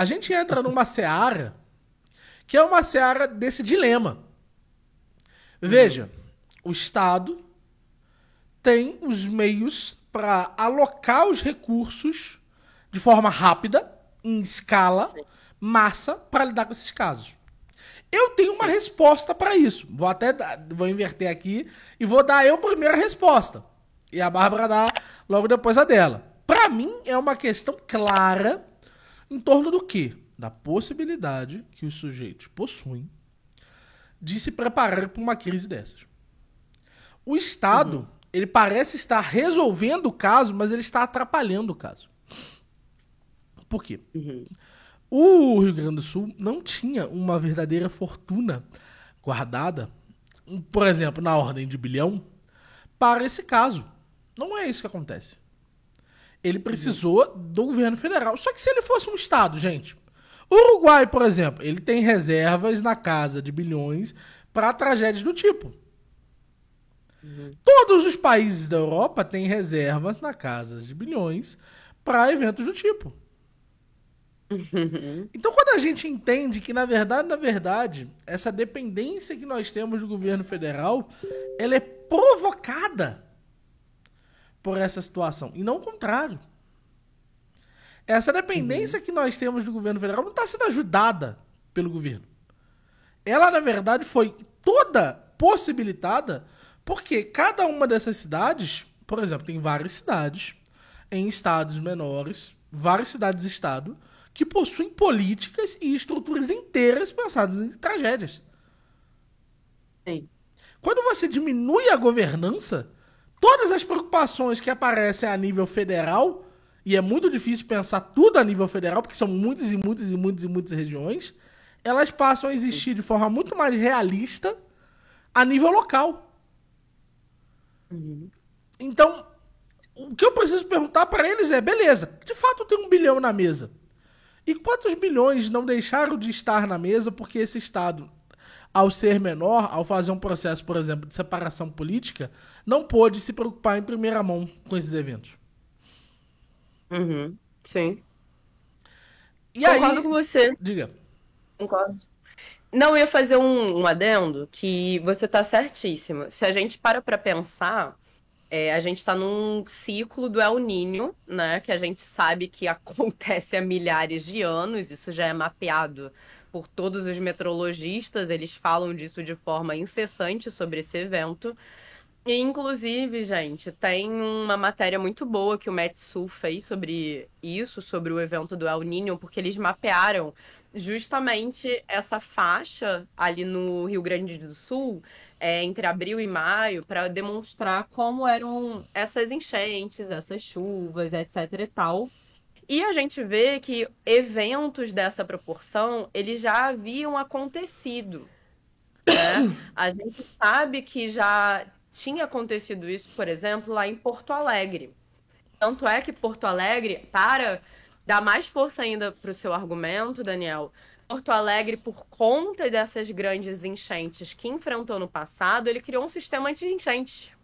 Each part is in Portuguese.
a gente entra numa seara que é uma seara desse dilema. Veja, o Estado tem os meios para alocar os recursos de forma rápida, em escala, Sim, massa, para lidar com esses casos. Eu tenho uma sim. resposta para isso. Vou inverter aqui e vou dar eu a primeira resposta. E a Bárbara dá logo depois a dela. Para mim, é uma questão clara em torno do quê? Da possibilidade que os sujeitos possuem de se preparar para uma crise dessas. O Estado, Uhum. ele parece estar resolvendo o caso, mas ele está atrapalhando o caso. Por quê? Uhum. O Rio Grande do Sul não tinha uma verdadeira fortuna guardada, por exemplo, na ordem de bilhão, para esse caso. Não é isso que acontece. Ele Uhum. precisou do governo federal. Só que se ele fosse um estado, gente. O Uruguai, por exemplo, ele tem reservas na casa de bilhões para tragédias do tipo. Uhum. Todos os países da Europa têm reservas na casa de bilhões para eventos do tipo. Uhum. Então, quando a gente entende que, na verdade, essa dependência que nós temos do governo federal, ela é provocada por essa situação, e não o contrário. Essa Uhum. dependência que nós temos do governo federal não está sendo ajudada pelo governo. Ela, na verdade, foi toda possibilitada porque cada uma dessas cidades, por exemplo, tem várias cidades em estados menores, várias cidades-estado, que possuem políticas e estruturas inteiras pensadas em tragédias. Sim. Quando você diminui a governança, todas as preocupações que aparecem a nível federal, e é muito difícil pensar tudo a nível federal, porque são muitas e muitas e muitas e muitas regiões, elas passam a existir de forma muito mais realista a nível local. Uhum. Então, o que eu preciso perguntar para eles é: beleza, de fato tem 1 bilhão na mesa. E quantos bilhões não deixaram de estar na mesa porque esse Estado, ao ser menor, ao fazer um processo, por exemplo, de separação política, não pôde se preocupar em primeira mão com esses eventos? Uhum. Sim. E Concordo com aí, você. diga. Concordo. Não, eu ia fazer um adendo que você tá certíssima. Se a gente para pensar, a gente tá num ciclo do El Niño, né? Que a gente sabe que acontece há milhares de anos, isso já é mapeado por todos os meteorologistas, eles falam disso de forma incessante sobre esse evento. E, inclusive, gente, tem uma matéria muito boa que o Metsu fez sobre isso, sobre o evento do El Niño, porque eles mapearam justamente essa faixa ali no Rio Grande do Sul, entre abril e maio, para demonstrar como eram essas enchentes, essas chuvas, etc e tal. E a gente vê que eventos dessa proporção, eles já haviam acontecido, né? A gente sabe que já tinha acontecido isso, por exemplo, lá em Porto Alegre. Tanto é que Porto Alegre, para dar mais força ainda para o seu argumento, Daniel, Porto Alegre, por conta dessas grandes enchentes que enfrentou no passado, ele criou um sistema anti-enchente.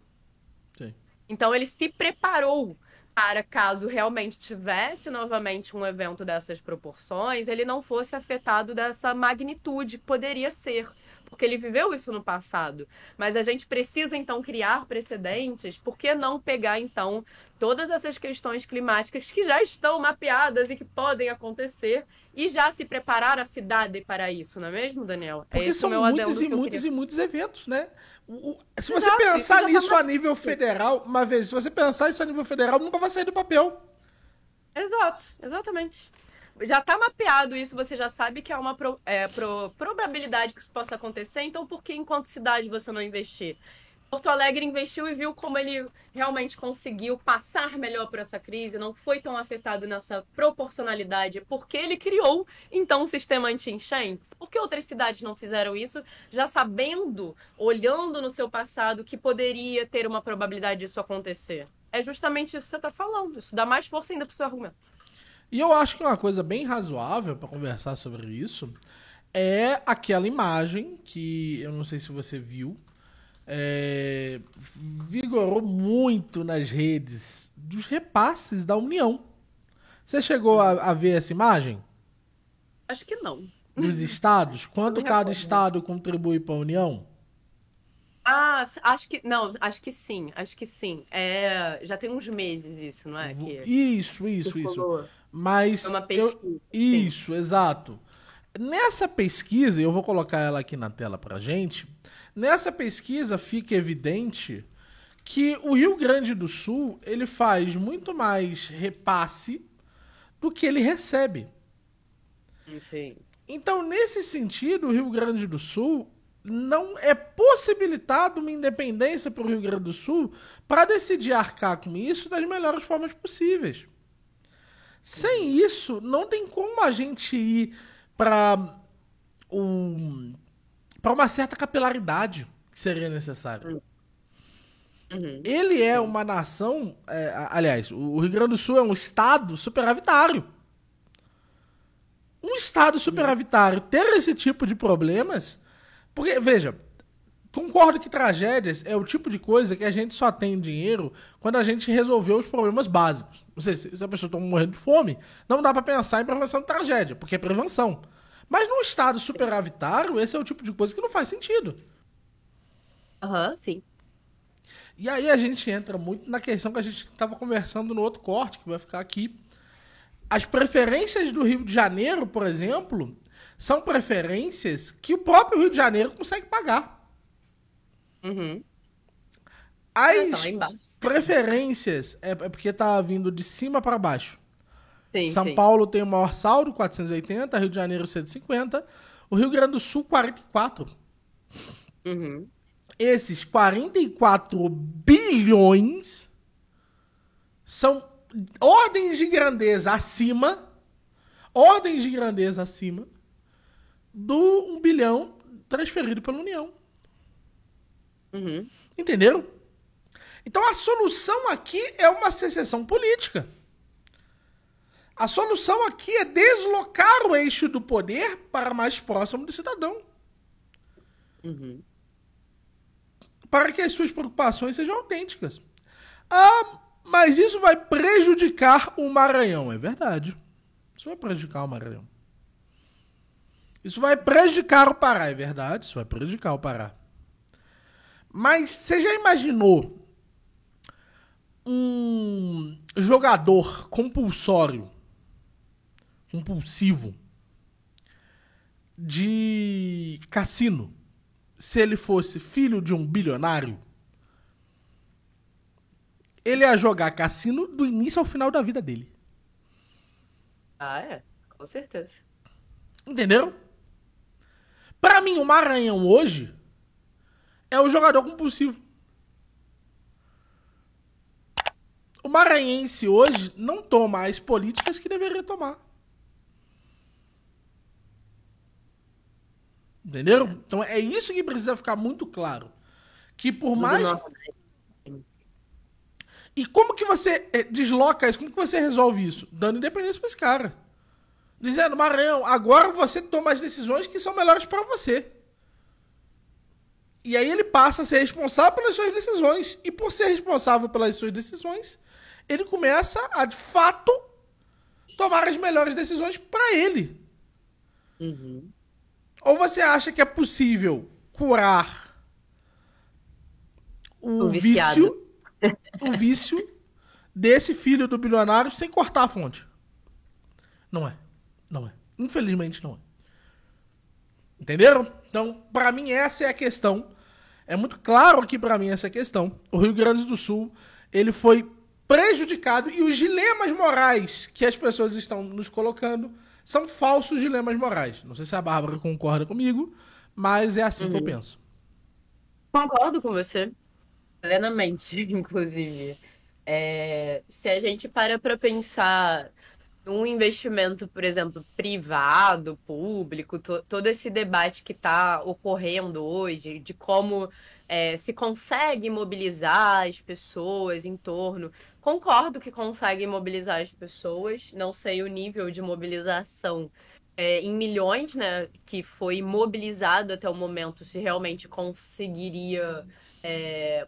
Sim. Então ele se preparou para caso realmente tivesse novamente um evento dessas proporções, ele não fosse afetado dessa magnitude que poderia ser, porque ele viveu isso no passado. Mas a gente precisa então criar precedentes, por que não pegar então todas essas questões climáticas que já estão mapeadas e que podem acontecer e já se preparar a cidade para isso, não é mesmo, Daniel? É Porque esse o são meu muitos adendo e que eu muitos queria. e muitos eventos, né? Se você Exato, isso pensar já está nisso a mapeado. nível federal, uma vez, se você pensar isso a nível federal, nunca vai sair do papel. Exato, exatamente. Já está mapeado isso, você já sabe que há uma probabilidade que isso possa acontecer, então por que enquanto cidade você não investir? Porto Alegre investiu e viu como ele realmente conseguiu passar melhor por essa crise, não foi tão afetado nessa proporcionalidade, porque ele criou então um sistema anti-enchentes. Por que outras cidades não fizeram isso, já sabendo, olhando no seu passado, que poderia ter uma probabilidade disso acontecer? É justamente isso que você está falando, isso dá mais força ainda para o seu argumento. E eu acho que uma coisa bem razoável para conversar sobre isso é aquela imagem que eu não sei se você viu, vigorou muito nas redes dos repasses da União. Você chegou Uhum. a ver essa imagem? Acho que não. Dos estados? Não Quanto me cada recordo. estado contribui para a União? Ah, acho que. Não, acho que sim. Acho que sim. É, já tem uns meses isso, não é? Que Isso. circulou. Foi Mas uma eu. pesquisa, sim. Isso, exato. Nessa pesquisa, eu vou colocar ela aqui na tela pra gente. Nessa pesquisa fica evidente que o Rio Grande do Sul ele faz muito mais repasse do que ele recebe. Sim. Então, nesse sentido, o Rio Grande do Sul não é possibilitado uma independência para o Rio Grande do Sul para decidir arcar com isso das melhores formas possíveis. Sem Uhum. isso, não tem como a gente ir para um, para uma certa capilaridade que seria necessária. Uhum. Ele é Sim. uma nação, aliás, o Rio Grande do Sul é um estado superavitário. Um estado Uhum. superavitário ter esse tipo de problemas, porque veja, concordo que tragédias é o tipo de coisa que a gente só tem dinheiro quando a gente resolveu os problemas básicos. Não sei se a pessoa está morrendo de fome, não dá para pensar em prevenção de tragédia, porque é prevenção. Mas num estado Sim. superavitário, esse é o tipo de coisa que não faz sentido. Aham, sim. E aí a gente entra muito na questão que a gente estava conversando no outro corte, que vai ficar aqui. As preferências do Rio de Janeiro, por exemplo, são preferências que o próprio Rio de Janeiro consegue pagar. Uhum. É, tá lá As embaixo. preferências é porque tá vindo de cima para baixo. Sim, São sim. Paulo tem o maior saldo, 480, Rio de Janeiro 150, o Rio Grande do Sul 44. Uhum. Esses 44 bilhões são ordens de grandeza acima do 1 bilhão transferido pela União. Uhum. Entenderam? Então a solução aqui é uma secessão política. A solução aqui é deslocar o eixo do poder para mais próximo do cidadão. Uhum. Para que as suas preocupações sejam autênticas. Ah, mas isso vai prejudicar o Maranhão. É verdade. Isso vai prejudicar o Maranhão. Isso vai prejudicar o Pará. É verdade. Isso vai prejudicar o Pará. Mas você já imaginou um jogador compulsório, compulsivo, de cassino, se ele fosse filho de um bilionário? Ele ia jogar cassino do início ao final da vida dele. Ah, é. Com certeza. Entenderam? Pra mim, o Maranhão hoje é o jogador compulsivo. O maranhense hoje não toma as políticas que deveria tomar. Entenderam? É. Então é isso que precisa ficar muito claro. Que por Do mais. Nordeste. E como que você desloca isso? Como que você resolve isso? Dando independência pra esse cara. Dizendo, Maranhão, agora você toma as decisões que são melhores para você. E aí ele passa a ser responsável pelas suas decisões. E por ser responsável pelas suas decisões, ele começa a, de fato, tomar as melhores decisões para ele. Uhum. Ou você acha que é possível curar O o viciado. vício, o vício desse filho do bilionário sem cortar a fonte? Não é. Não é. Infelizmente não é. Entenderam? Então, para mim essa é a questão. É muito claro que para mim essa é a questão. O Rio Grande do Sul, ele foi prejudicado e os dilemas morais que as pessoas estão nos colocando são falsos dilemas morais. Não sei se a Bárbara concorda comigo, mas é assim que eu Uhum. penso. Concordo com você, plenamente, inclusive. É, se a gente para pensar num investimento, por exemplo, privado, público, todo esse debate que está ocorrendo hoje, de como se consegue mobilizar as pessoas em torno. Concordo que consegue mobilizar as pessoas, não sei o nível de mobilização em milhões, né, que foi mobilizado até o momento, se realmente conseguiria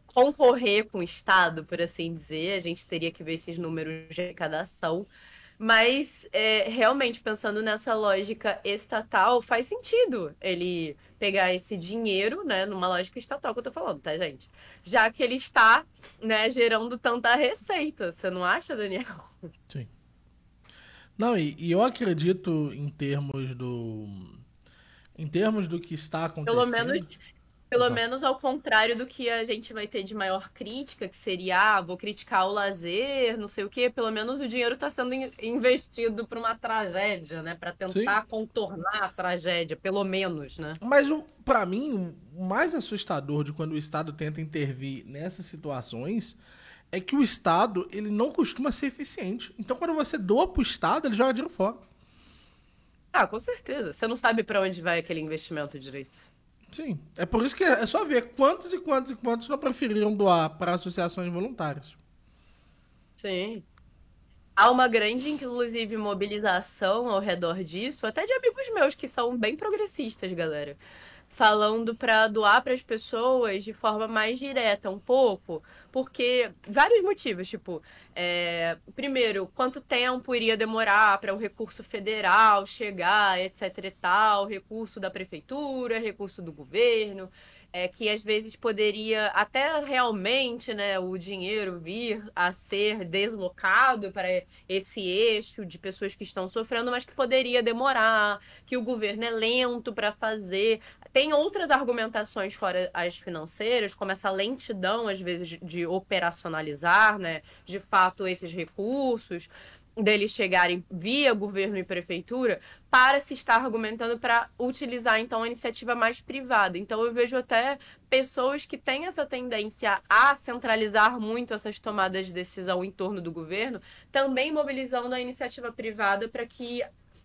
concorrer com o Estado, por assim dizer. A gente teria que ver esses números de arrecadação. Mas, realmente, pensando nessa lógica estatal, faz sentido ele pegar esse dinheiro, né, numa lógica estatal que eu tô falando, tá, gente? Já que ele está, né, gerando tanta receita. Você não acha, Daniel? Sim. Não, e eu acredito em termos do que está Pelo menos acontecendo. Pode Pelo falar. menos ao contrário do que a gente vai ter de maior crítica, que seria, vou criticar o lazer, não sei o quê, pelo menos o dinheiro está sendo investido para uma tragédia, né? Para Sim. tentar contornar a tragédia, pelo menos, né? Mas para mim, o mais assustador de quando o Estado tenta intervir nessas situações é que o Estado ele não costuma ser eficiente. Então, quando você doa pro Estado, ele joga dinheiro fora. Ah, com certeza. Você não sabe para onde vai aquele investimento direito. Sim. É por isso que é só ver quantos e quantos e quantos não preferiram doar para associações voluntárias. Sim. Há uma grande, inclusive, mobilização ao redor disso, até de amigos meus que são bem progressistas, galera. Falando para doar para as pessoas de forma mais direta, um pouco, porque vários motivos, tipo, primeiro, quanto tempo iria demorar para o recurso federal chegar, etc e tal, recurso da prefeitura, recurso do governo, que às vezes poderia até realmente, né, o dinheiro vir a ser deslocado para esse eixo de pessoas que estão sofrendo, mas que poderia demorar, que o governo é lento para fazer. Tem outras argumentações fora as financeiras, como essa lentidão, às vezes, de operacionalizar, né, de fato, esses recursos, deles chegarem via governo e prefeitura, para se estar argumentando para utilizar, então, a iniciativa mais privada. Então, eu vejo até pessoas que têm essa tendência a centralizar muito essas tomadas de decisão em torno do governo, também mobilizando a iniciativa privada para que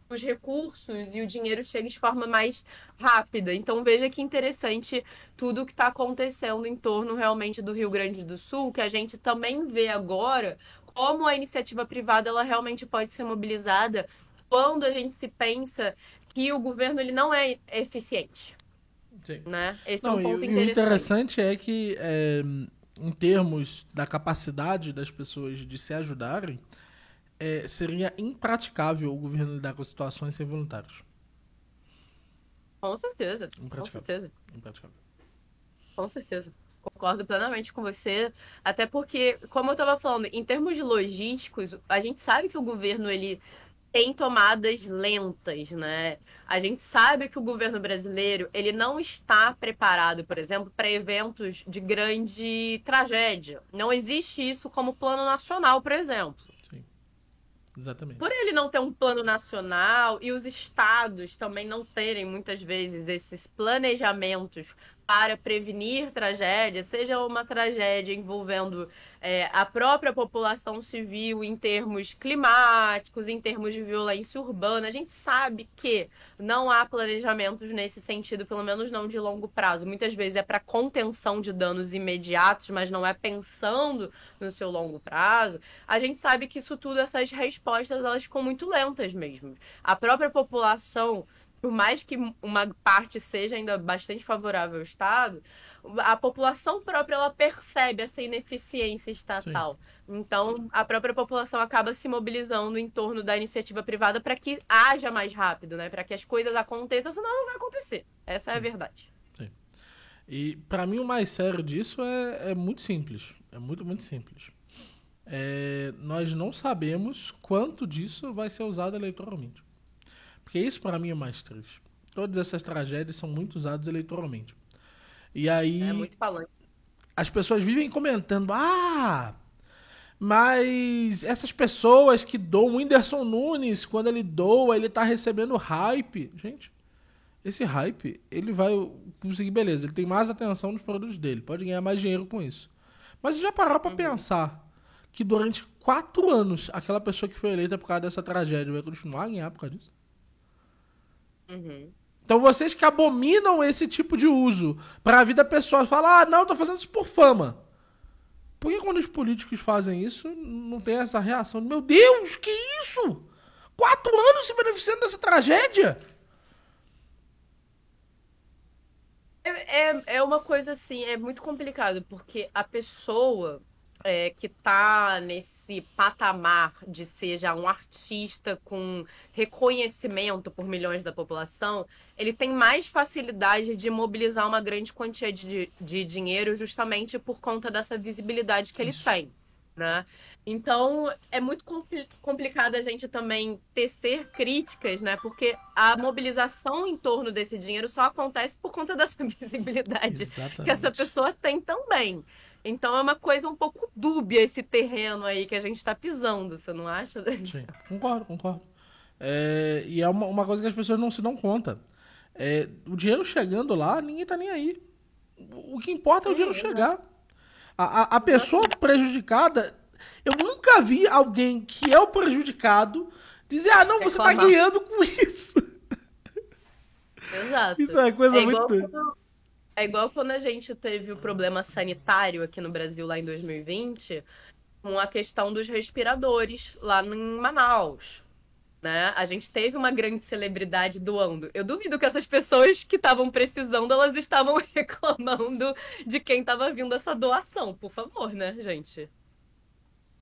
os recursos e o dinheiro cheguem de forma mais rápida. Então veja que interessante tudo o que está acontecendo em torno realmente do Rio Grande do Sul, que a gente também vê agora como a iniciativa privada ela realmente pode ser mobilizada quando a gente se pensa que o governo ele não é eficiente, Sim. né? Esse é Não, um ponto e o interessante. interessante é que, em termos da capacidade das pessoas de se ajudarem, seria impraticável o governo lidar com situações sem voluntários. Com certeza, com Impraticável. certeza. Impraticável. Com certeza. Concordo plenamente com você. Até porque, como eu estava falando, em termos de logísticos, a gente sabe que o governo ele tem tomadas lentas, né? A gente sabe que o governo brasileiro ele não está preparado, por exemplo, para eventos de grande tragédia. Não existe isso como plano nacional, por exemplo. Sim, exatamente. Por ele não ter um plano nacional e os estados também não terem muitas vezes esses planejamentos para prevenir tragédias, seja uma tragédia envolvendo a própria população civil em termos climáticos, em termos de violência urbana, a gente sabe que não há planejamentos nesse sentido, pelo menos não de longo prazo. Muitas vezes é para contenção de danos imediatos, mas não é pensando no seu longo prazo. A gente sabe que isso tudo, essas respostas, elas ficam muito lentas mesmo. A própria população, por mais que uma parte seja ainda bastante favorável ao Estado, a população própria ela percebe essa ineficiência Sim, estatal. Então, a própria população acaba se mobilizando em torno da iniciativa privada para que haja mais rápido, né? Para que as coisas aconteçam, senão não vai acontecer. Essa é a sim, verdade. sim. E para mim o mais sério disso é muito simples. É muito, muito simples. Nós não sabemos quanto disso vai ser usado eleitoralmente. Porque isso para mim é mais triste. Todas essas tragédias são muito usadas eleitoralmente. E É aí muito falante. as pessoas vivem comentando: mas essas pessoas que doam, o Whindersson Nunes, quando ele doa, ele tá recebendo hype. Gente, esse hype, ele vai conseguir, beleza, ele tem mais atenção nos produtos dele, pode ganhar mais dinheiro com isso. Mas já parou pra Uhum. pensar que durante 4 anos, aquela pessoa que foi eleita por causa dessa tragédia vai continuar a ganhar por causa disso? Uhum. Então vocês que abominam esse tipo de uso para a vida pessoal, falam: não, eu tô fazendo isso por fama. Por que quando os políticos fazem isso, não tem essa reação de: meu Deus, que isso? 4 anos se beneficiando dessa tragédia? É uma coisa assim, é muito complicado, porque a pessoa que tá nesse patamar de ser já um artista com reconhecimento por milhões da população, ele tem mais facilidade de mobilizar uma grande quantia de dinheiro justamente por conta dessa visibilidade que ele Isso. tem, né? Então, é muito complicado a gente também tecer críticas, né? Porque a mobilização em torno desse dinheiro só acontece por conta dessa visibilidade que essa Exatamente. pessoa tem também. Então, é uma coisa um pouco dúbia esse terreno aí que a gente está pisando, você não acha? Sim, concordo, concordo. E é uma coisa que as pessoas não se dão conta. O dinheiro chegando lá, ninguém tá nem aí. O que importa é o Sim, dinheiro exato. chegar. A pessoa Exatamente. prejudicada, eu nunca vi alguém que é o prejudicado dizer, ah, não, você tá Reclamar. ganhando com isso. Isso Exato. é uma coisa É muito. igual é igual quando a gente teve o problema sanitário aqui no Brasil, lá em 2020, com a questão dos respiradores lá em Manaus, né? A gente teve uma grande celebridade doando. Eu duvido que essas pessoas que estavam precisando, elas estavam reclamando de quem estava vindo essa doação, por favor, né, gente?